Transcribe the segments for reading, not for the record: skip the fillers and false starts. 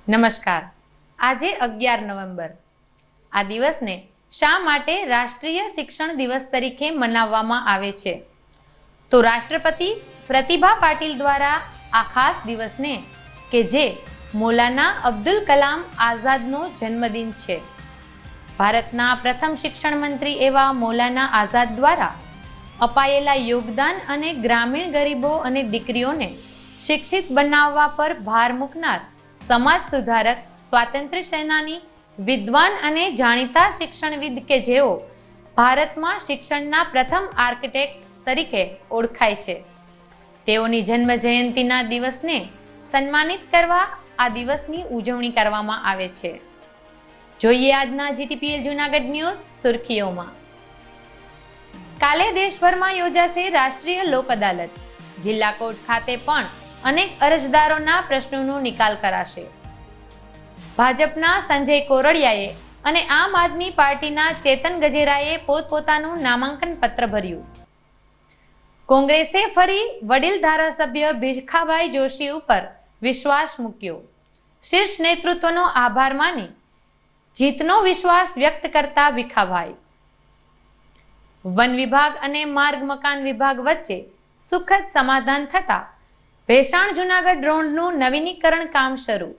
નમસ્કાર. આજે 11 નવેમ્બર. આ દિવસને શા માટે રાષ્ટ્રીય શિક્ષણ દિવસ તરીકે મનાવવામાં આવે છે? તો રાષ્ટ્રપતિ પ્રતિભા પાટીલ દ્વારા આ ખાસ દિવસને કે જે મૌલાના અબ્દુલ કલામ આઝાદનો જન્મદિન છે, ભારતના પ્રથમ શિક્ષણ મંત્રી એવા મૌલાના આઝાદ દ્વારા અપાયેલા યોગદાન અને ગ્રામીણ ગરીબો અને દીકરીઓને શિક્ષિત બનાવવા પર ભાર મૂકનાર સમાજ સુધારક, સ્વાતંત્ર્ય સેનાની, વિદ્વાન અને જાણીતા શિક્ષણવિદ કે જેઓ ભારતમાં શિક્ષણના પ્રથમ આર્કિટેક્ટ તરીકે ઓળખાય છે, તેઓની જન્મ જયંતિના દિવસને સન્માનિત કરવા આ દિવસની ઉજવણી કરવામાં આવે છે. જોઈએ આજના GTPL જૂનાગઢ ન્યૂઝ સુર્ખીઓમાં. કાલે દેશભરમાં યોજાશે રાષ્ટ્રીય લોક અદાલત. જિલ્લા કોર્ટ ખાતે પણ અનેક અરજદારોના પ્રશ્નોનો નિકાલ કરાશે. ભાજપના સંજય કોરડિયાએ અને આમ આદમી પાર્ટીના ચેતન ગજેરાએ પોતપોતાનું નામાંકન પત્ર ભર્યું. કોંગ્રેસે ફરી વડીલ ધારાસભ્ય ભીખાભાઈ જોશી ઉપર વિશ્વાસ મૂક્યો. શીર્ષ નેતૃત્વનો આભાર માની જીતનો વિશ્વાસ વ્યક્ત કરતા ભીખાભાઈ. વન વિભાગ અને માર્ગ મકાન વિભાગ વચ્ચે સુખદ સમાધાન થતા ભેસાણ જૂનાગઢ રોડનું નવીનીકરણ કામ શરૂ.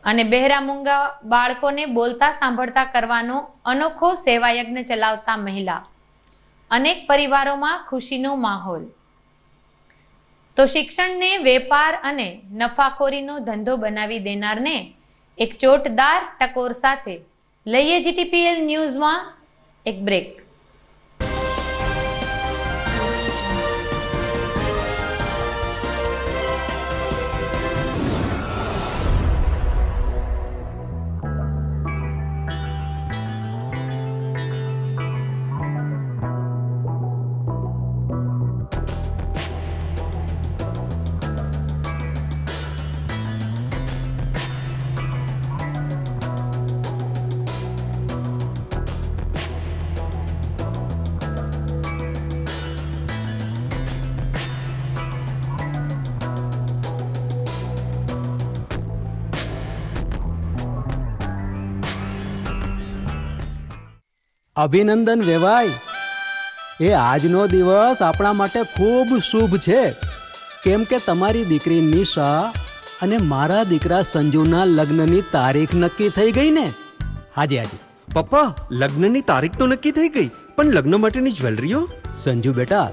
અને બહેરા મૂંગા બાળકોને બોલતા સાંભળતા કરવાનો અનોખો સેવાયજ્ઞ ચલાવતા મહિલા. અનેક પરિવારોમાં ખુશીનો માહોલ. તો શિક્ષણને વેપાર અને નફાખોરીનો ધંધો બનાવી દેનારને એક ચોટદાર ટકોર સાથે લઈએ GTPL ન્યૂઝમાં એક બ્રેક. અભિનંદન વેવાય. એ આજનો દિવસ આપણા માટે ખૂબ શુભ છે, કેમ કે તમારી દીકરી નિશા અને મારા દીકરા સંજુના લગ્નની તારીખ નક્કી થઈ ગઈ ને. હાજી. પપ્પા, લગ્નની તારીખ તો નક્કી થઈ ગઈ, પણ લગ્ન માટેની જ્વેલરીઓ? સંજુ બેટા,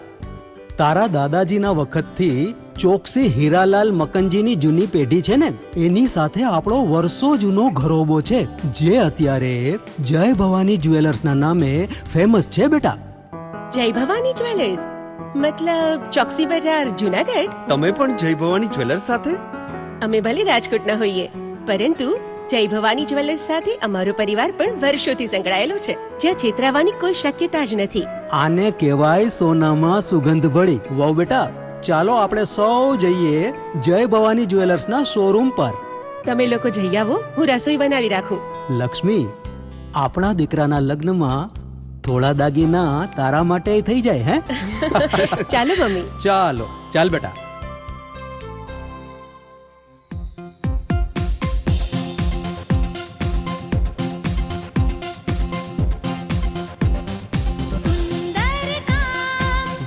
તારા દાદાજીના વખતથી ચોકસી હીરાલાલ મકનજીની જૂની પેઢી છે ને, એની સાથે આપણો વર્ષો જૂનો ઘરોબો છે, જે અત્યારે જય ભવાની જ્વેલર્સના નામે ફેમસ છે બેટા. જય ભવાની જ્વેલર્સ મતલબ ચોકસી બજાર જૂનાગઢ? તમે પણ જય ભવાની જ્વેલર્સ સાથે? અમે ભલે રાજકોટના હોઈએ, પરંતુ જય ભવાની જ્વેલર્સ સાથે અમારો પરિવાર પણ વર્ષોથી સંકળાયેલો છે, જ્યાં છેતરાવાની કોઈ શક્યતા જ નથી. આને કહેવાય સોનામાં સુગંધ ભળી. વાવ બેટા, ચાલો આપણે સૌ જઈએ જય ભવાની જ્વેલર્સના શોરૂમ પર. તમે લોકો જઈ આવો, હું રસોઈ બનાવી રાખું. લક્ષ્મી, આપણા દીકરાના લગ્નમાં થોડા દાગીના તારા માટે થઈ જાય. હે ચાલો મમ્મી. ચાલ બેટા.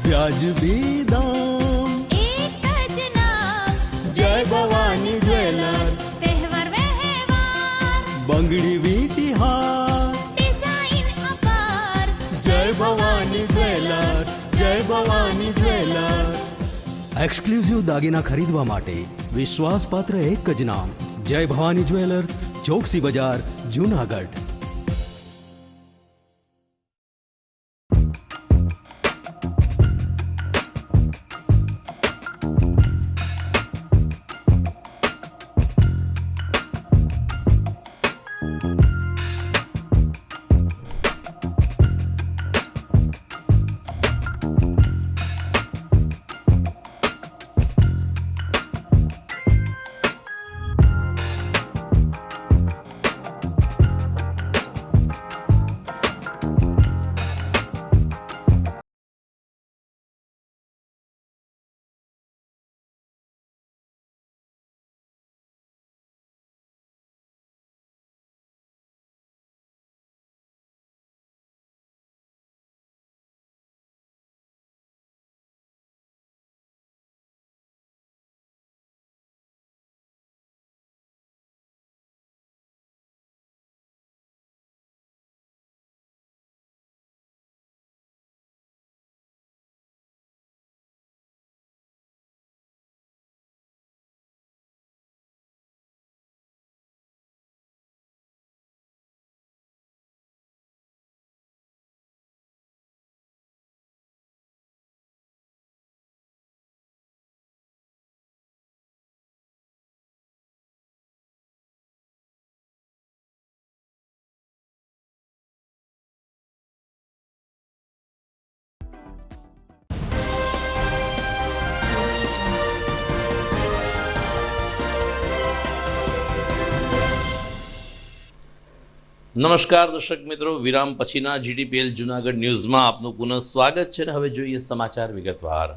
વ્યાજબી દામ, એક જ નામ, જય ભવાની જ્વેલર્સ. તહેવાર વ્યવહાર, બંગડી વીટી હાર, ડિઝાઇન અપાર, જય ભવાની જ્વેલર્સ, જય ભવાની જ્વેલર્સ. એક્સક્લુઝિવ દાગીના ખરીદવા માટે વિશ્વાસપાત્ર એક જ નામ, જય ભવાની જ્વેલર્સ, ચોકસી બજાર, જૂનાગઢ. નમસ્કાર દર્શક મિત્રો, વિરામ પછીના જીટીપીએલ જૂનાગઢ ન્યૂઝમાં આપનું પુનઃ સ્વાગત છે અને હવે જોઈએ સમાચાર વિગતવાર.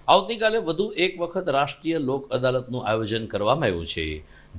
આવતીકાલે વધુ એક વખત રાષ્ટ્રીય લોક અદાલતનું આયોજન કરવામાં આવ્યું છે.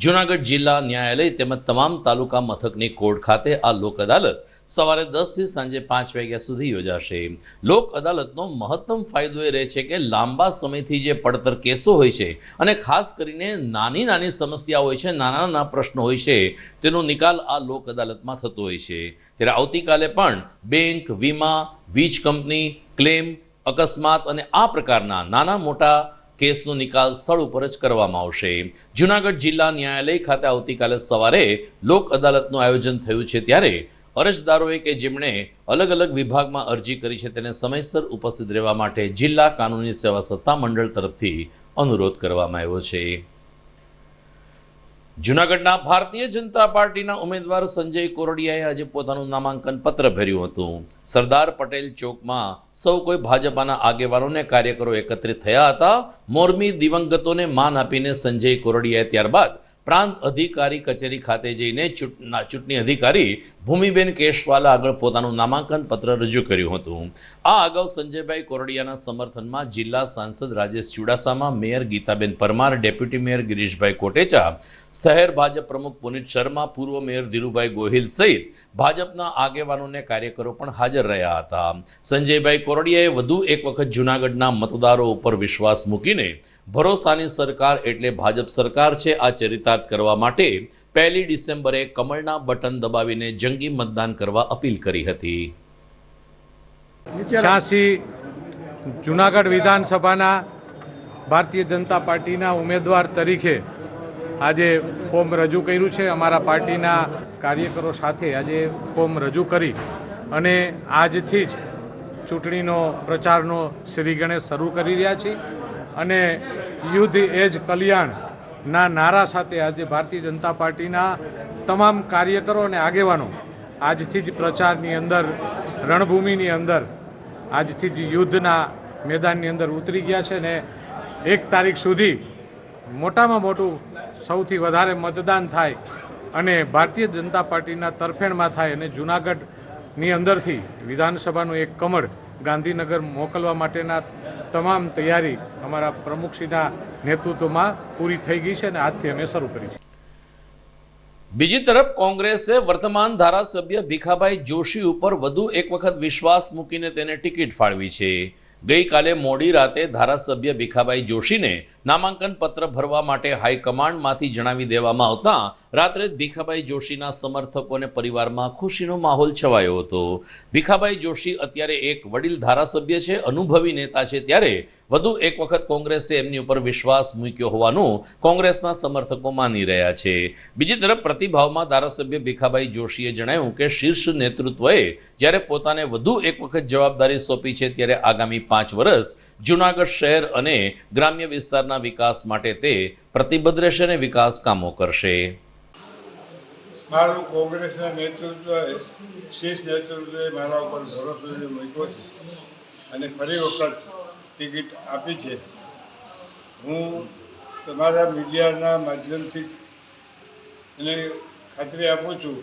જૂનાગઢ જિલ્લા ન્યાયાલય તેમજ તમામ તાલુકા મથકની કોર્ટ ખાતે આ લોક અદાલત સવારે 10 થી સાંજે 5 વાગ્યા સુધી યોજાશે. લોક અદાલતનો મહત્તમ ફાયદો એ રહે છે કે લાંબા સમયથી જે પડતર કેસો હોય છે અને ખાસ કરીને નાની નાની સમસ્યા હોય છે, નાના નાના પ્રશ્નો હોય છે, તેનો નિકાલ આ લોક અદાલતમાં થતો હોય છે. ત્યારે આવતીકાલે પણ બેંક, વીમા, વીજ કંપની, ક્લેમ, અકસ્માત અને આ પ્રકારના નાના મોટા કેસનો નિકાલ સ્થળ ઉપર જ કરવામાં આવશે. જૂનાગઢ જિલ્લા ન્યાયાલય ખાતે આવતીકાલે સવારે લોક અદાલતનું આયોજન થયું છે. ત્યારે અરજદારોએ કે જેમણે અલગ અલગ વિભાગમાં અરજી કરી છે તેને સમયસર ઉપસ્થિત રહેવા માટે જિલ્લા કાનૂની સેવા સત્તા મંડળ તરફથી અનુરોધ કરવામાં આવ્યો છે. જૂનાગઢના ભારતીય જનતા પાર્ટીના ઉમેદવાર સંજય કોરડિયાએ આજે પોતાનું નામાંકન પત્ર ભર્યું હતું. સરદાર પટેલ ચોકમાં સૌ કોઈ ભાજપાના આગેવાનો અને કાર્યકરો એકત્રિત થયા હતા. મોરમી દિવંગતોને માન આપીને સંજય કોરડિયાએ ત્યારબાદ પ્રાંત અધિકારી કચેરી ખાતે જઈને ચૂંટણી અધિકારી ભૂમિબેન કેશવાલા આગળ પોતાનું નામાંકન પત્ર રજૂ કર્યું હતું. આ અગાઉ સંજયભાઈ કોરડિયાના સમર્થનમાં જિલ્લા સાંસદ Rajesh Chudasama, mayor Gitaben Parmar, deputy mayor Girishbhai Kotecha, શહેર ભાજપ પ્રમુખ પુનિત શર્મા, પૂર્વ મેયર ધીરુભાઈ ગોહિલ સહિત ભાજપના આગેવાનો અને કાર્યકરો પણ હાજર રહ્યા હતા. સંજયભાઈ કોરડિયાએ વધુ એક વખત જૂનાગઢના મતદારો ઉપર વિશ્વાસ મૂકીને ભરોસાની સરકાર એટલે ભાજપ સરકાર છે આ ચરિતાર્થ કરવા માટે 1 ડિસેમ્બરે કમળના બટન દબાવીને જંગી મતદાન કરવા અપીલ કરી હતી. 86 જૂનાગઢ વિધાનસભાના ભારતીય જનતા પાર્ટીના ઉમેદવાર તરીકે આજે ફોર્મ રજૂ કર્યું છે. અમારા પાર્ટીના કાર્યકરો સાથે આજે ફોર્મ રજૂ કરી અને આજથી જ ચૂંટણીનો પ્રચારનો શ્રી ગણેશ શરૂ કરી રહ્યા છીએ અને યુદ્ધ એ જ કલ્યાણના નારા સાથે આજે ભારતીય જનતા પાર્ટીના તમામ કાર્યકરો અને આગેવાનો આજથી જ પ્રચારની અંદર, રણભૂમિની અંદર આજથી જ યુદ્ધના મેદાનની અંદર ઉતરી ગયા છે અને 1 તારીખ સુધી મોટામાં મોટું સૌથી વધારે મતદાન થાય અને ભારતીય જનતા પાર્ટીના તરફેણમાં થાય અને જૂનાગઢની અંદરથી વિધાનસભાનું એક કમળ ગાંધીનગર મોકલવા માટેના તમામ તૈયારી અમારા પ્રમુખશ્રીના નેતૃત્વમાં પૂરી થઈ ગઈ છે અને આજથી અમે શરૂ કરી છે. બીજી તરફ કોંગ્રેસે વર્તમાન ધારાસભ્ય ભીખાભાઈ જોશી ઉપર વધુ એક વખત વિશ્વાસ મૂકીને તેને ટિકિટ ફાળવી છે. ગઈકાલે મોડી રાતે ધારાસભ્ય ભીખાભાઈ જોશીને નામાંકન પત્ર ભરવા માટે હાઈકમાન્ડમાંથી જણાવી દેવામાં આવતા રાત્રે જ ભીખાભાઈ જોશીના સમર્થકો અને પરિવારમાં ખુશીનો માહોલ છવાયો હતો. ભીખાભાઈ જોશી અત્યારે એક વડીલ ધારાસભ્ય છે, અનુભવી નેતા છે, ત્યારે વધુ એક વખત કોંગ્રેસે એમની ઉપર વિશ્વાસ મૂક્યો હોવાનું કોંગ્રેસના સમર્થકો માની રહ્યા છે. બીજી તરફ પ્રતિભાવમાં ધારાસભ્ય ભીખાભાઈ જોશીએ જણાવ્યું કે શીર્ષ નેતૃત્વએ જ્યારે પોતાને વધુ એક વખત જવાબદારી સોંપી છે ત્યારે આગામી 5 વર્ષ જૂનાગઢ શહેર અને ગ્રામ્ય વિસ્તારના વિકાસ માટે તે પ્રતિબદ્ધ રહેશે અને વિકાસ કામો કરશે. મારું કોંગ્રેસના નેતૃત્વએ, શીર્ષ નેતૃત્વએ મારા ઉપર ભરોસો મૂક્યો છે અને ફરી વખત ટિકિટ આપી છે. હું તમારા મીડિયાના માધ્યમથી એને ખાતરી આપું છું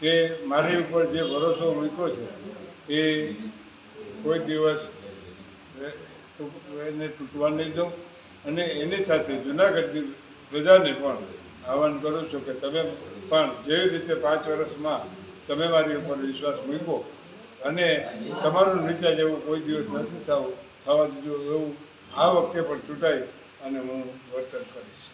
કે મારી ઉપર જે ભરોસો મૂક્યો છે એ કોઈ દિવસ એને તૂટવા નહીં દઉં અને એની સાથે જૂનાગઢની પ્રજાને પણ આહવાન કરું છું કે તમે પણ જેવી રીતે 5 વર્ષમાં તમે મારી ઉપર વિશ્વાસ મૂક્યો અને તમારું નીચા જેવું કોઈ દિવસ નથી થવા દીધું એવું આ વખતે પણ ચૂંટાઈ અને હું વર્તન કરીશ.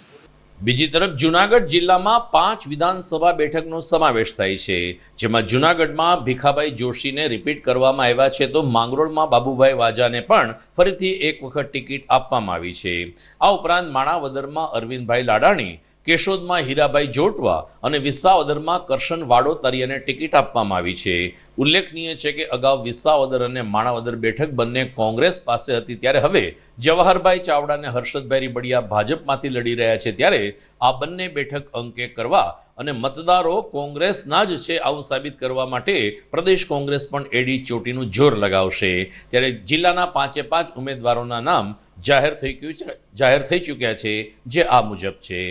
બીજી તરફ જૂનાગઢ જિલ્લામાં 5 વિધાનસભા બેઠકનો સમાવેશ થાય છે, જેમાં જૂનાગઢમાં ભીખાભાઈ જોશીને રિપીટ કરવામાં આવ્યા છે તો માંગરોળમાં બાબુભાઈ વાજાને પણ ફરીથી એક વખત ટિકિટ આપવામાં આવી છે. આ ઉપરાંત માણાવદરમાં અરવિંદભાઈ લાડાણી, કેશોદમાં હીરાભાઈ જોટવા અને વિસાવદરમાં કરશન વાડોતરિયાને ટિકિટ આપવામાં આવી છે. ઉલ્લેખનીય છે કે અગાઉ વિસાવદર અને માણાવદર બેઠક બંને કોંગ્રેસ પાસે હતી, ત્યારે હવે જવાહરભાઈ ચાવડા અને હર્ષદભાઈ રીબડિયા ભાજપમાંથી લડી રહ્યા છે. ત્યારે આ બંને બેઠક અંકે કરવા અને મતદારો કોંગ્રેસના જ છે આવું સાબિત કરવા માટે પ્રદેશ કોંગ્રેસ પણ એડી ચોટીનું જોર લગાવશે. ત્યારે જિલ્લાના 5 ઉમેદવારોના નામ જાહેર થઈ ચૂક્યા છે, જે આ મુજબ છે.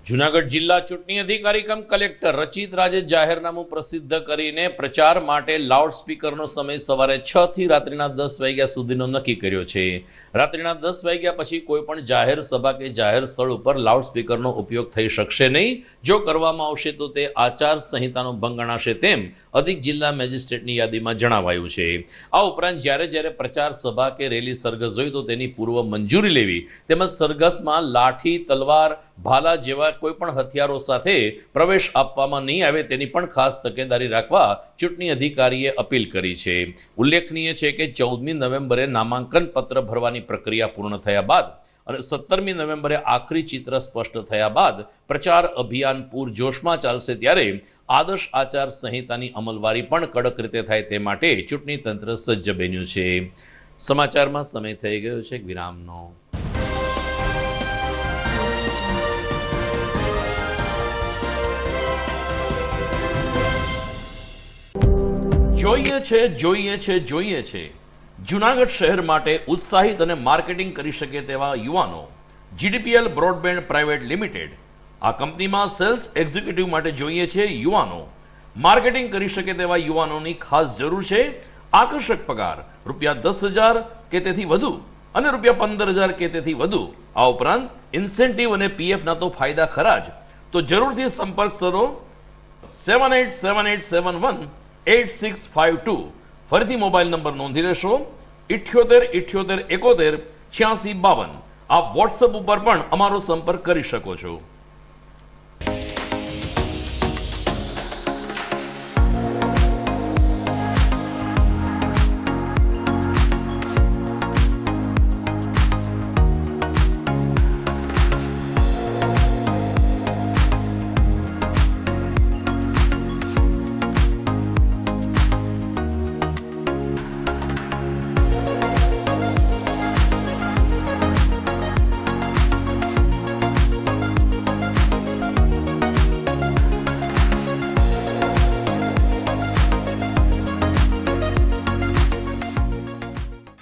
જૂનાગઢ જિલ્લા ચૂંટણી અધિકારી કમ કલેક્ટર રચિત રાજે જાહેરનામું પ્રસિદ્ધ કરીને પ્રચાર માટે લાઉડસ્પીકરનો સમય સવારે 6 થી રાત્રિના 10 વાગ્યા સુધીનો નક્કી કર્યો છે. રાત્રિના 10 વાગ્યા પછી કોઈ પણ જાહેર સભા કે જાહેર સ્થળ ઉપર લાઉડસ્પીકરનો ઉપયોગ થઈ શકશે નહીં. જો કરવામાં આવશે તો તે આચાર સંહિતાનો ભંગ ગણાશે તેમ અધિક જિલ્લા મેજિસ્ટ્રેટની યાદીમાં જણાવાયું છે. આ ઉપરાંત જ્યારે પ્રચાર સભા કે રેલી સરઘસ હોય તો તેની પૂર્વ મંજૂરી લેવી તેમજ સરઘસમાં લાઠી, તલવાર, ભાલા જેવા કોઈ પણ હથિયારો સાથે પ્રવેશ આપવામાં નહીં આવે તેની પણ ખાસ તકેદારી રાખવા ચૂંટણી અધિકારીએ અપીલ કરી છે. ઉલ્લેખનીય છે કે 14મી નવેમ્બરે નામાંકન પત્ર ભરવાની પ્રક્રિયા પૂર્ણ થયા બાદ અને 17મી નવેમ્બરે આખરી ચિત્ર સ્પષ્ટ થયા બાદ પ્રચાર અભિયાન પૂરજોશમાં ચાલશે ત્યારે આદર્શ આચાર સંહિતાની અમલવારી પણ કડક રીતે થાય તે માટે ચૂંટણી તંત્ર સજ્જ બન્યું છે. સમાચારમાં સમય થઈ ગયો છે વિરામનો. જોઈએ છે જૂનાગઢ શહેર માટે ઉત્સાહિત અને માર્કેટિંગ કરી શકે તેવા યુવાનો GDPL બ્રોડબેન્ડ પ્રાઇવેટ લિમિટેડ આ કંપનીમાં સેલ્સ એક્ઝિક્યુટિવ માટે જોઈએ છે યુવાનો. માર્કેટિંગ કરી શકે તેવા યુવાનોની ખાસ જરૂર છે. આકર્ષક પગાર ₹10,000 કે તેથી વધુ અને ₹15,000 કે તેથી વધુ. આ ઉપરાંત ઇન્સેન્ટિવ અને PF ના તો ફાયદા ખરા જ. તો જરૂરથી સંપર્ક કરો 7878718652. ફરીથી મોબાઈલ નંબર નોંધી લેશો 7878718652. આપ વોટ્સએપ ઉપર પણ અમારો સંપર્ક કરી શકો છો.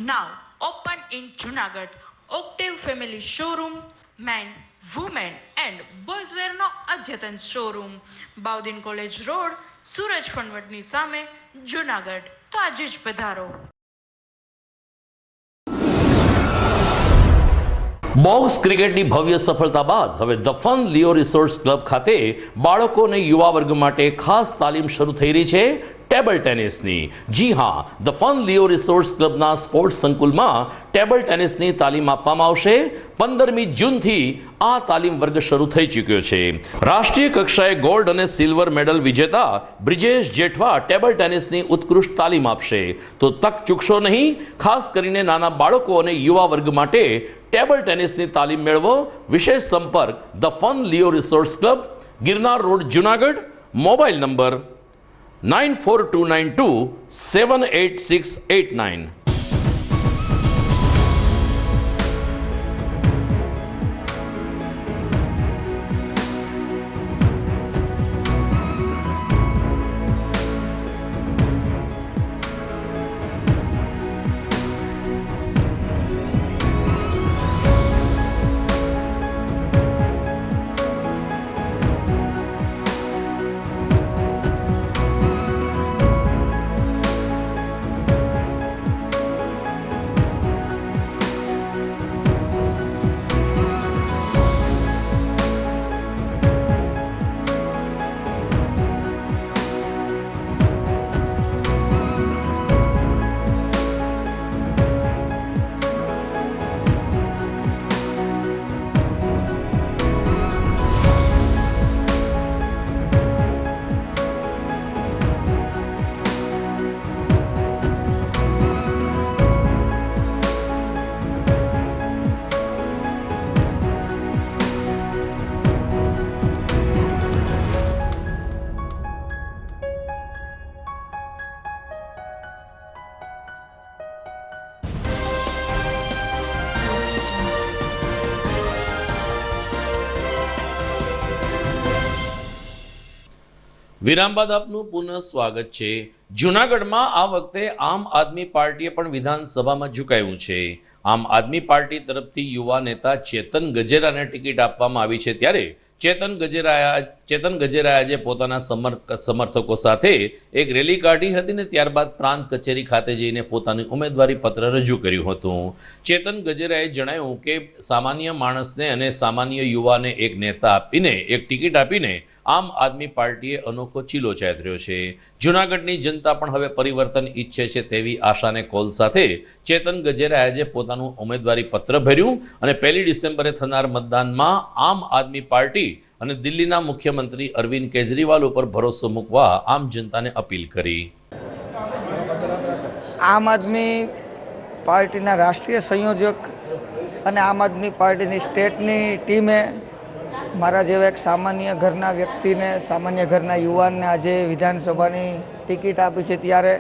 Now open in Junagadh, Octave Family Showroom, Men, Women and Boys Wear નો અદ્યતન શોરૂમ, બાઉદીન કોલેજ રોડ, સૂરજ ફણવટની સામે, જુનાગઢ. તો આજે જ પધારો. બોક્સ ક્રિકેટની ભવ્ય સફળતા બાદ હવે the fun Leo resorts club ખાતે બાળકો અને યુવા વર્ગ માટે ખાસ તાલીમ શરૂ થઈ રહી છે ટેબલ ટેનિસની. જી હા, ધ ફન લિયો રિસોર્ટ્સ ક્લબના સ્પોર્ટ્સ સંકુલમાં ટેબલ ટેનિસની તાલીમ આપવામાં આવશે. 15મી જૂનથી આ તાલીમ વર્ગ શરૂ થઈ ચૂક્યો છે. રાષ્ટ્રીય કક્ષાએ ગોલ્ડ અને સિલ્વર મેડલ વિજેતા બ્રિજેશ જેઠવા ટેબલ ટેનિસની ઉત્કૃષ્ટ તાલીમ આપશે. તો તક ચૂકશો નહીં. ખાસ કરીને નાના બાળકો અને યુવા વર્ગ માટે ટેબલ ટેનિસની તાલીમ મેળવો. વિશેષ સંપર્ક the fun Leo resorts club, Girnar road, Junagadh. Mobile number 9429278689. વિરામ બાદ આપનું પુનઃ સ્વાગત છે. જૂનાગઢમાં આ વખતે આમ આદમી પાર્ટીએ પણ વિધાનસભામાં ઝુકાવ્યું છે. આમ આદમી પાર્ટી તરફથી યુવા નેતા ચેતન ગજેરાને ટિકિટ આપવામાં આવી છે ત્યારે ચેતન ગજેરાએ આજે પોતાના સમર્થકો સાથે એક રેલી કાઢી હતી ને ત્યારબાદ પ્રાંત કચેરી ખાતે જઈને પોતાનું ઉમેદવારી પત્ર રજૂ કર્યું હતું. ચેતન ગજેરાએ જણાવ્યું કે સામાન્ય માણસને અને સામાન્ય યુવાને એક નેતા આપીને, એક ટિકિટ આપીને આમ આદમી પાર્ટીએ અનોખો ચીલો ચાતર્યો છે. જૂનાગઢની જનતા પણ હવે પરિવર્તન ઈચ્છે છે તેવી આશાને કોલ સાથે ચેતન ગજેરાએ આજે પોતાનું ઉમેદવારી પત્ર ભર્યું અને 1 ડિસેમ્બરે થનાર મતદાનમાં આમ આદમી પાર્ટી અને દિલ્હીના મુખ્યમંત્રી અરવિંદ કેજરીવાલ ઉપર ભરોસો મૂકવા આમ જનતાને અપીલ કરી. આમ આદમી પાર્ટીના રાષ્ટ્રીય સંયોજક અને આમ આદમી પાર્ટીની સ્ટેટની ટીમે મારા જેવા એક સામાન્ય ઘરના વ્યક્તિને, સામાન્ય ઘરના યુવાનને આજે વિધાનસભાની ટિકિટ આપી છે. ત્યારે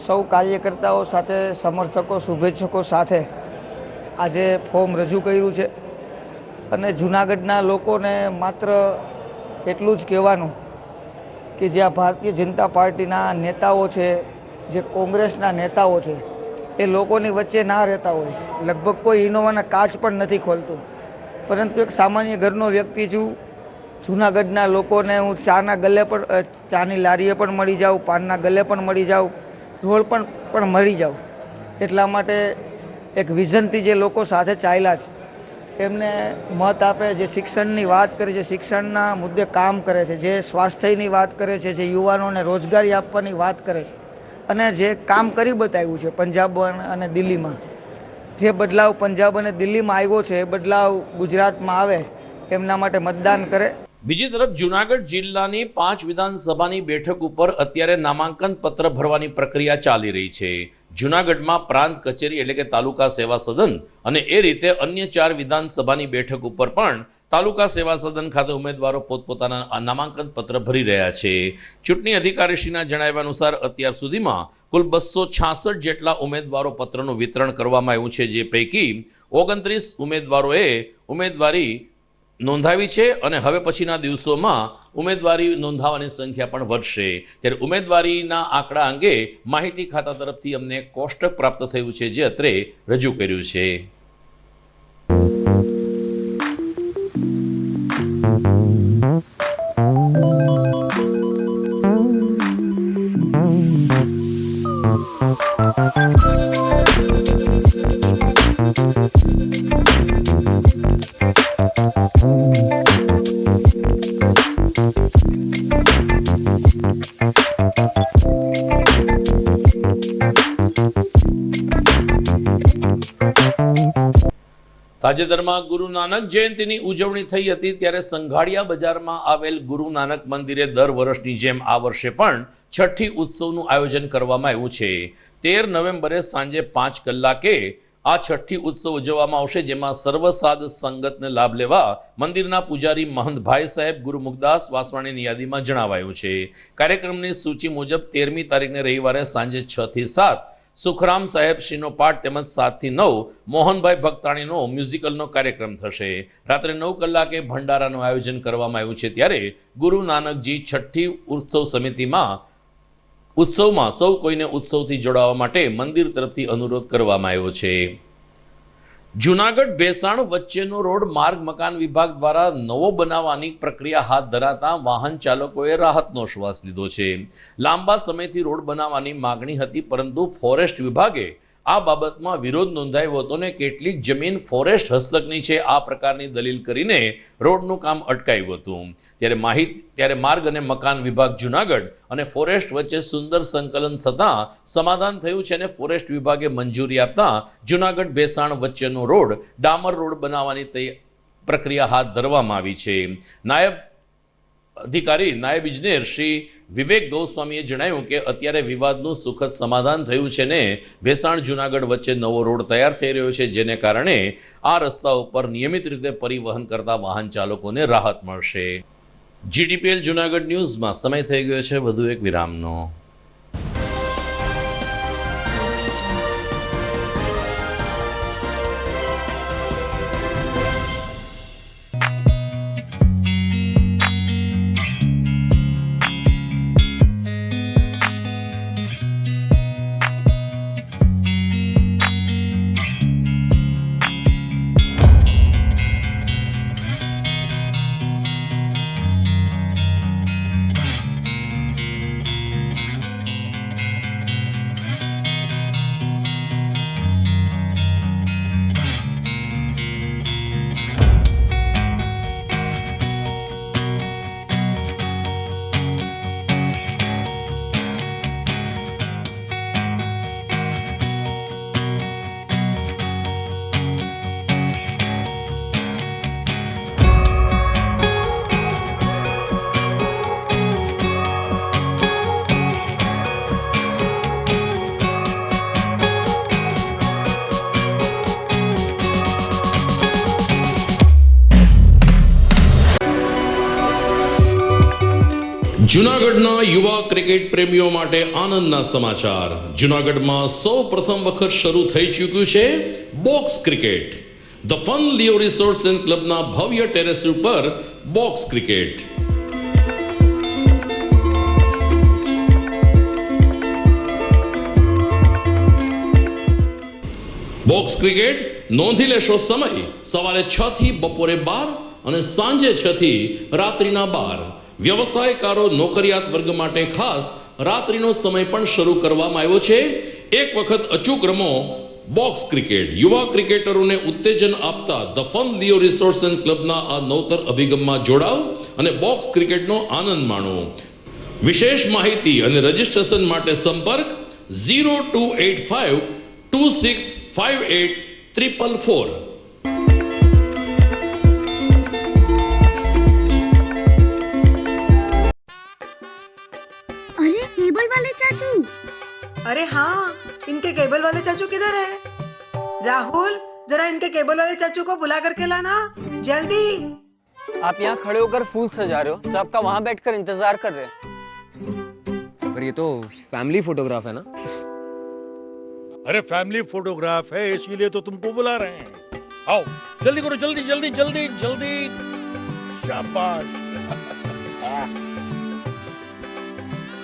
સૌ કાર્યકર્તાઓ સાથે, સમર્થકો, શુભેચ્છકો સાથે આજે ફોર્મ રજૂ કર્યું છે. અને જૂનાગઢના લોકોને માત્ર એટલું જ કહેવાનું કે જે આ ભારતીય જનતા પાર્ટીના નેતાઓ છે, જે કોંગ્રેસના નેતાઓ છે, એ લોકોની વચ્ચે ના રહેતા હોય. લગભગ કોઈ ઇનોવાના કાચ પણ નથી ખોલતું. પરંતુ એક સામાન્ય ઘરનો વ્યક્તિ છું. જૂનાગઢના લોકોને હું ચાની લારીએ પણ મળી જાઉં, પાનના ગલ્લે પણ મળી જાઉં, રોડ પણ મળી જાઉં. એટલા માટે એક વિઝનથી જે લોકો સાથે ચાલ્યા છે એમને મત આપે, જે શિક્ષણની વાત કરે છે, શિક્ષણના મુદ્દે કામ કરે છે, જે સ્વાસ્થ્યની વાત કરે છે, જે યુવાનોને રોજગારી આપવાની વાત કરે છે અને જે કામ કરી બતાવ્યું છે પંજાબ અને દિલ્હીમાં. જે બદલાવ પંજાબ અને દિલ્હીમાં આવ્યો છે એ બદલાવ ગુજરાતમાં આવે એમના માટે મતદાન કરે. બીજી તરફ જૂનાગઢ જિલ્લાની 5 વિધાનસભાની બેઠક ઉપર અત્યારે નામાંકન પત્ર ભરવાની પ્રક્રિયા ચાલી રહી છે. જૂનાગઢમાં પ્રાંત કચેરી એટલે કે તાલુકા સેવા સદન અને એ રીતે અન્ય 4 વિધાનસભાની બેઠક ઉપર પણ તાલુકા સેવા સદન ખાતે ઉમેદવારો પોતપોતાના નામાંકન પત્ર ભરી રહ્યા છે. ચૂંટણી અધિકારીશ્રીના જણાવ્યા અનુસાર અત્યાર સુધીમાં કુલ 266 જેટલા ઉમેદવારો પત્રનું વિતરણ કરવામાં આવ્યું છે, જે પૈકી 29 ઉમેદવારોએ ઉમેદવારી નોંધાવી છે અને હવે પછીના દિવસોમાં ઉમેદવારી નોંધાવવાની સંખ્યા પણ વધશે. ત્યારે ઉમેદવારીના આંકડા અંગે માહિતી ખાતા તરફથી અમને કોષ્ટક પ્રાપ્ત થયું છે, જે અત્રે રજૂ કર્યું છે. તાજેતરમાં ગુરુ નાનક જયંતિની ઉજવણી થઈ હતી. ત્યારે સંઘાડિયા બજારમાં આવેલ ગુરુ નાનક મંદિરે દર વર્ષની જેમ આ વર્ષે પણ છઠ્ઠી ઉત્સવનું આયોજન કરવામાં આવ્યું છે. 13 નવેમ્બરે સાંજે 5 કલાકે આ છઠ્ઠી ઉત્સવ ઉજવવામાં આવશે, જેમાં સર્વસાદ સંગતને લાભ લેવા મંદિરના પૂજારી મહંતભાઈ સાહેબ ગુરુમુખદાસ વાસવાણીની યાદીમાં જણાવાયું છે. કાર્યક્રમની સૂચિ મુજબ 13મી તારીખને રવિવારે સાંજે 6 થી 7 સુખરામ સાહેબ શ્રીનો પાઠ તેમજ 7 થી 9 મોહનભાઈ ભક્તાણીનો મ્યુઝિકલનો કાર્યક્રમ થશે. રાત્રે 9 કલાકે ભંડારાનું આયોજન કરવામાં આવ્યું છે. ત્યારે ગુરુ નાનકજી છઠ્ઠી ઉત્સવ ઉત્સવમાં સૌ કોઈને ઉત્સવથી જોડાવા માટે મંદિર તરફથી અનુરોધ કરવામાં આવ્યો છે. જૂનાગઢ ભેસાણ વચ્ચેનો રોડ માર્ગ મકાન વિભાગ દ્વારા નવો બનાવવાની પ્રક્રિયા હાથ ધરાતા વાહન ચાલકોએ રાહતનો શ્વાસ લીધો છે. લાંબા સમયથી રોડ બનાવવાની માગણી હતી, પરંતુ ફોરેસ્ટ વિભાગે આ બાબતમાં વિરોધ નોંધાવ્યો હતો ને કેટલીક જમીન ફોરેસ્ટ હસ્તકની છે આ પ્રકારની દલીલ કરીને રોડનું કામ અટકાવ્યું હતું. ત્યારે માર્ગ અને મકાન વિભાગ જૂનાગઢ અને ફોરેસ્ટ વચ્ચે સુંદર સંકલન થતાં સમાધાન થયું છે અને ફોરેસ્ટ વિભાગે મંજૂરી આપતા જૂનાગઢ ભેસાણ વચ્ચેનો રોડ ડામર રોડ બનાવવાની પ્રક્રિયા હાથ ધરવામાં આવી છે. નાયબ ઇજનેર શ્રી વિવેક ગોસ્વામીએ જણાવ્યું કે અત્યારે વિવાદનું સુખદ સમાધાન થયું છે ને ભેસાણ જૂનાગઢ વચ્ચે નવો રોડ તૈયાર થઈ રહ્યો છે, જેને કારણે આ રસ્તા ઉપર નિયમિત રીતે પરિવહન કરતા વાહન ચાલકોને રાહત મળશે. GTPL જૂનાગઢ ન્યૂઝમાં સમય થઈ ગયો છે વધુ એક વિરામનો. જૂનાગઢના યુવા ક્રિકેટ પ્રેમીઓ માટે આનંદના સમાચાર. જૂનાગઢમાં સૌ પ્રથમ વખત શરૂ થઈ ચૂક્યું છે box cricket. The fun Leo resorts and ક્લબના ભવ્ય ટેરેસ ઉપર બોક્સ ક્રિકેટ. બોક્સ ક્રિકેટ નોંધી લેશો સમય સવારે 6 થી બપોરે 12 અને સાંજે 6 થી રાત્રિના 12. વ્યવસાયકારો નોકરિયાત વર્ગ માટે ખાસ રાત્રિનો સમય પણ શરૂ કરવામાં આવ્યો છે. એક વખત અચૂક રમો બોક્સ ક્રિકેટ. યુવા ક્રિકેટરોને ઉત્તેજન આપતા the fun Leo resorts and ક્લબના આ નવતર અભિગમમાં જોડાઓ અને બોક્સ ક્રિકેટનો આનંદ માણો. વિશેષ માહિતી અને રજિસ્ટ્રેશન માટે સંપર્ક 0285 2658 444. अरे केबल वाले चाचू, अरे हाँ, इनके केबल वाले चाचू किधर है? राहुल, जरा इनके केबल वाले चाचू को बुला करके लाना जल्दी. आप यहाँ खड़े होकर फूल सजा रहे हो, सबका वहाँ बैठकर इंतजार कर रहे हैं. पर ये तो फैमिली फोटोग्राफ है ना. अरे फैमिली फोटोग्राफ है इसीलिए तो तुमको बुला रहे हैं. आओ जल्दी करो, जल्दी जल्दी जल्दी जल्दी. शाबाश.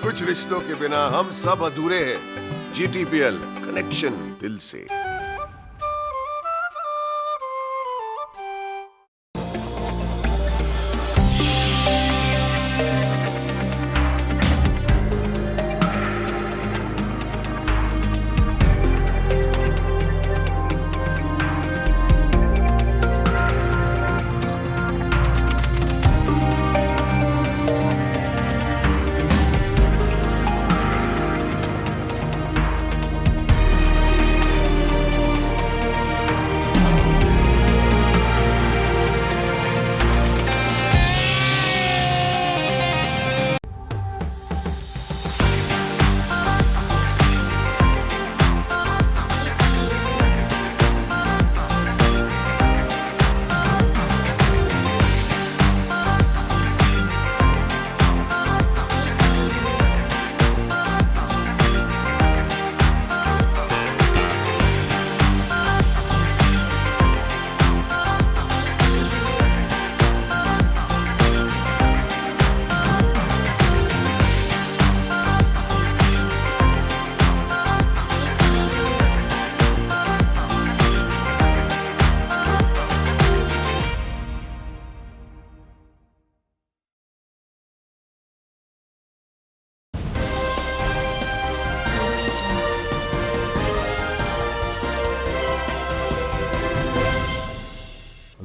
कुछ रिश्तों के बिना हम सब अधूरे हैं. GTPL कनेक्शन दिल से.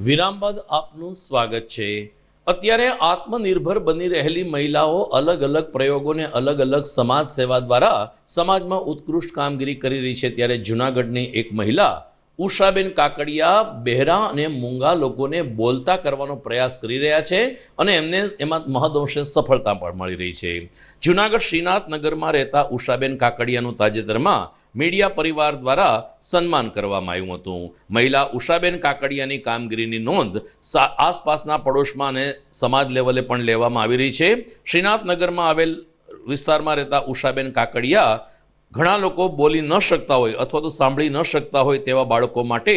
વિરામ બાદ આપનું સ્વાગત છે. અત્યારે આત્મનિર્ભર બની રહેલી મહિલાઓ અલગ અલગ પ્રયોગોને અલગ અલગ સમાજ સેવા દ્વારા સમાજમાં ઉત્કૃષ્ટ કામગીરી કરી રહી છે. ત્યારે જૂનાગઢની એક મહિલા ઉષાબેન કાકડિયા બહેરા અને મૂંગા લોકોને બોલતા કરવાનો પ્રયાસ કરી રહ્યા છે અને એમને એમાં મહદઅંશે સફળતા પણ મળી રહી છે. જૂનાગઢ શ્રીનાથ નગરમાં રહેતા ઉષાબેન કાકડિયાનું તાજેતરમાં મીડિયા પરિવાર દ્વારા સન્માન કરવામાં આવ્યું હતું. મહિલા ઉષાબેન કાકડિયાની કામગીરીની નોંધ આસપાસના પડોશમાં અને સમાજ લેવલે પણ લેવામાં આવી રહી છે. શ્રીનાથનગરમાં આવેલ વિસ્તારમાં રહેતા ઉષાબેન કાકડિયા ઘણા લોકો બોલી ન શકતા હોય અથવા તો સાંભળી ન શકતા હોય તેવા બાળકો માટે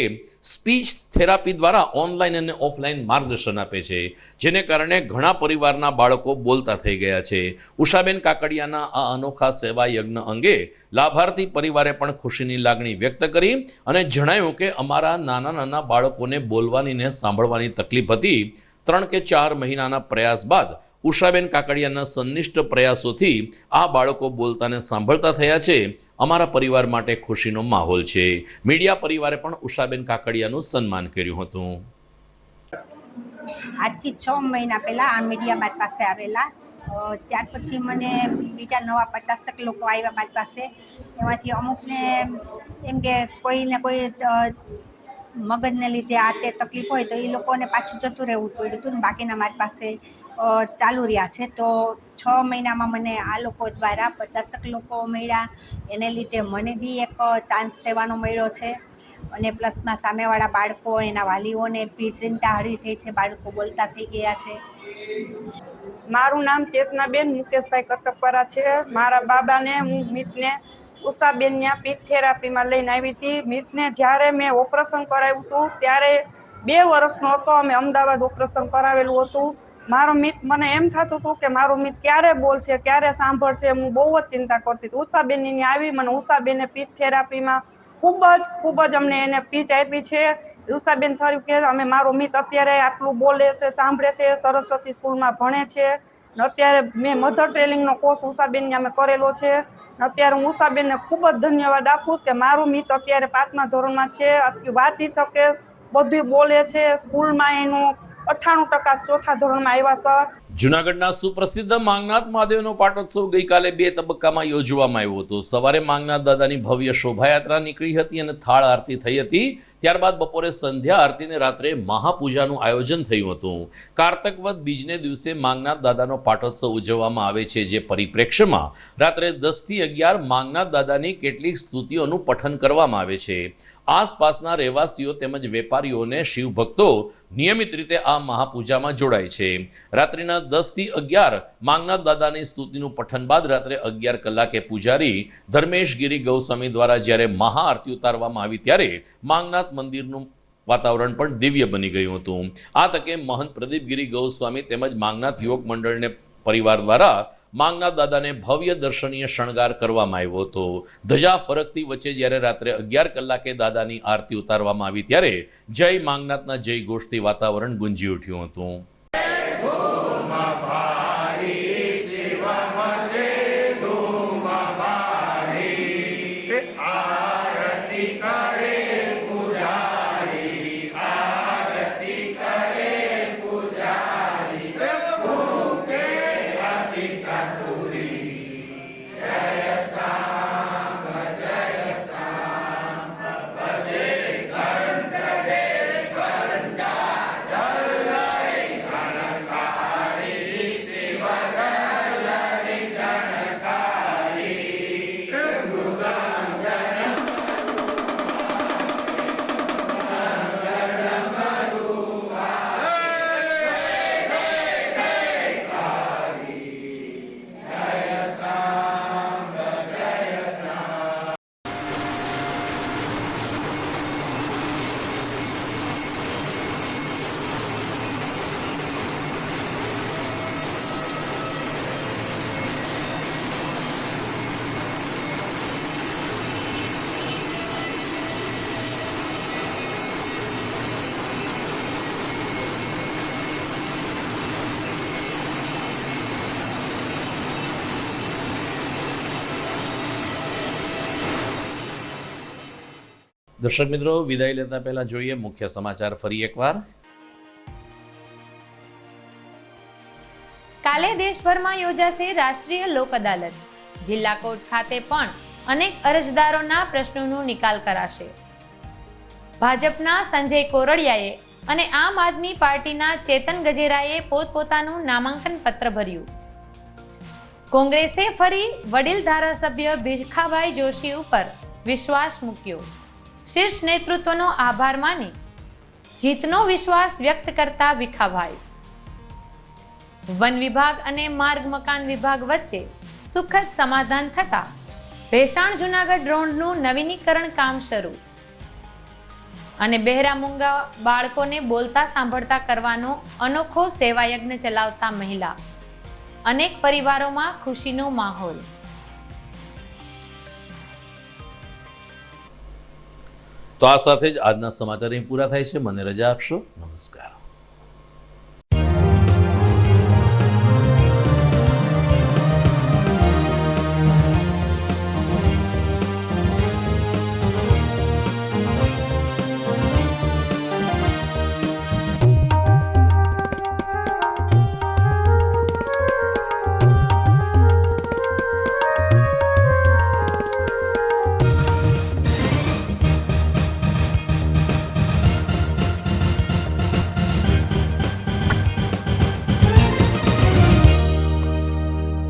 સ્પીચ થેરાપી દ્વારા ઓનલાઈન અને ઓફલાઈન માર્ગદર્શન આપે છે, જેને કારણે ઘણા પરિવારના બાળકો બોલતા થઈ ગયા છે. ઉષાબેન કાકડિયાના આ અનોખા સેવા યજ્ઞ અંગે લાભાર્થી પરિવારે પણ ખુશીની લાગણી વ્યક્ત કરી અને જણાવ્યું કે અમારા નાના નાના બાળકોને બોલવાની ને સાંભળવાની તકલીફ હતી. 3 કે 4 મહિનાના પ્રયાસ બાદ ઉષાબેન કાકડિયાના સંનિષ્ઠ પ્રયાસોથી આ બાળકો બોલતાને સાંભળતા થયા છે. અમારા પરિવાર માટે ખુશીનો માહોલ છે. મીડિયા પરિવારે પણ ઉષાબેન કાકડિયાનું સન્માન કર્યું હતું. આજથી 6 મહિના પહેલા આ મીડિયા મારી પાસે આવેલા. ત્યાર પછી મને બીજા નવા 50 લોકો આવ્યા મારી પાસે. એમાંથી અમુકને એમ કે કોઈને કોઈ મગજને લીધે આ તે તકલીફ હોય તો એ લોકોને પાછું જતું રહેવું પડ્યું હતું ને બાકીના મારી પાસે ચાલુ રહ્યા છે. તો 6 મહિનામાં મને આ લોકો દ્વારા 50 લોકો મળ્યા. એને લીધે મને બી એક ચાન્સ સેવાનો મળ્યો છે અને પ્લસમાં સામેવાળા બાળકો એના વાલીઓને બી ચિંતા હળી થઈ છે, બાળકો બોલતા થઈ ગયા છે. મારું નામ ચેતનાબેન મુકેશભાઈ કતકપરા છે. મારા બાબાને હું મિતને ઉષાબેનના પીથ થેરાપીમાં લઈને આવી હતી. મિતને જ્યારે મેં ઓપરેશન કરાવ્યું હતું ત્યારે 2 વર્ષનો હતો. અમે અમદાવાદ ઓપરેશન કરાવેલું હતું. મારો મિત, મને એમ થતું હતું કે મારો મિત ક્યારે બોલશે, ક્યારે સાંભળશે. હું બહુ જ ચિંતા કરતી હતી. ઉષાબેનની આવી મને ઉષાબેને પીથ થેરાપીમાં ખૂબ જ અમને એને પીચ આપી છે. ઉષાબેન થયું કે અમે મારો મિત અત્યારે આટલું બોલે છે, સાંભળે છે, સરસ્વતી સ્કૂલમાં ભણે છે. અત્યારે મેં મધર ટ્રેનિંગનો કોર્સ ઉષાબેનને અમે કરેલો છે. અત્યારે હું ઉષાબેનને ખૂબ જ ધન્યવાદ આપું કે મારું મિત અત્યારે 5મા ધોરણમાં છે, વાંચી શકે, બધું બોલે છે. સ્કૂલમાં એનું 98% 4થા ધોરણમાં આવ્યા હતા. જૂનાગઢના સુપ્રસિદ્ધ માંગનાથ મહાદેવનો પાટોત્સવ ગઈકાલે 2 તબક્કામાં યોજવામાં આવ્યો હતો. સવારે માંગનાથ દાદાની ભવ્ય શોભાયાત્રા નીકળી હતી અને થાળ આરતી થઈ હતી. ત્યારબાદ બપોરે સંધ્યા આરતી અને રાત્રે મહાપૂજાનું આયોજન થયું હતું. કારતક વદ બીજને દિવસે માંગનાથ દાદાનો પાટોત્સવ ઉજવવામાં આવે છે, જે પરિપ્રેક્ષ્યમાં રાત્રે 10 થી 11 માંગનાથ દાદાની કેટલીક સ્તુતિઓનું પઠન કરવામાં આવે છે. આસપાસના રહેવાસીઓ તેમજ વેપારીઓને શિવ ભક્તો નિયમિત રીતે આ મહાપૂજામાં જોડાય છે. રાત્રિના 10 થી 11 માંગનાથ દાદાની સ્તુતિનું પઠન બાદ રાત્રે 11 કલાકે પૂજારી ધર્મેશ ગિરી ગૌસ્વામી દ્વારા જ્યારે મહાઆરતી ઉતારવામાં આવી ત્યારે માંગનાથ મંદિરનું વાતાવરણ પણ દિવ્ય બની ગયું હતું. આ તકે મહંત પ્રદીપગીરી ગૌસ્વામી તેમજ માંગનાથ યુવક મંડળને પરિવાર દ્વારા માંગનાથ દાદાને ભવ્ય દર્શનીય શણગાર કરવામાં આવ્યો હતો. ધજા ફરકતી વચ્ચે જ્યારે રાત્રે 11 કલાકે દાદાની આરતી ઉતારવામાં આવી ત્યારે જય માંગનાથના જય ઘોષથી વાતાવરણ ગુંજી ઉઠ્યું હતું. દર્શક મિત્રો, વિદાય લેતા પહેલા જોઈએ મુખ્ય સમાચાર ફરી એકવાર. કાલે દેશભરમાં યોજાશે રાષ્ટ્રીય લોક અદાલત. જિલ્લા કોર્ટ ખાતે પણ અનેક અરજદારોના પ્રશ્નોનો નિકાલ કરાશે. ભાજપના સંજય કોરડિયાએ અને આમ આદમી પાર્ટીના ચેતન ગજેરાએ પોતપોતાનું નામાંકન પત્ર ભર્યું. કોંગ્રેસે ફરી વડીલ ધારાસભ્ય ભીખાભાઈ જોશી ઉપર વિશ્વાસ મૂક્યો. શીર્ષ નેતૃત્વનો આભાર માની જીતનો વિશ્વાસ વ્યક્ત કરતા ભીખાભાઈ. વન વિભાગ અને માર્ગ મકાન વિભાગ વચ્ચે સુખદ સમાધાન થતા ભેસાણ જુનાગઢ રોડનું નવીનીકરણ કામ શરૂ. અને બહેરા મૂંગા બાળકોને બોલતા સાંભળતા કરવાનો અનોખો સેવાયજ્ઞ ચલાવતા મહિલા. અનેક પરિવારોમાં ખુશીનો માહોલ. તો આ સાથે જ આજના સમાચાર અહીં પૂરા થાય છે. મને રજા આપશો. નમસ્કાર.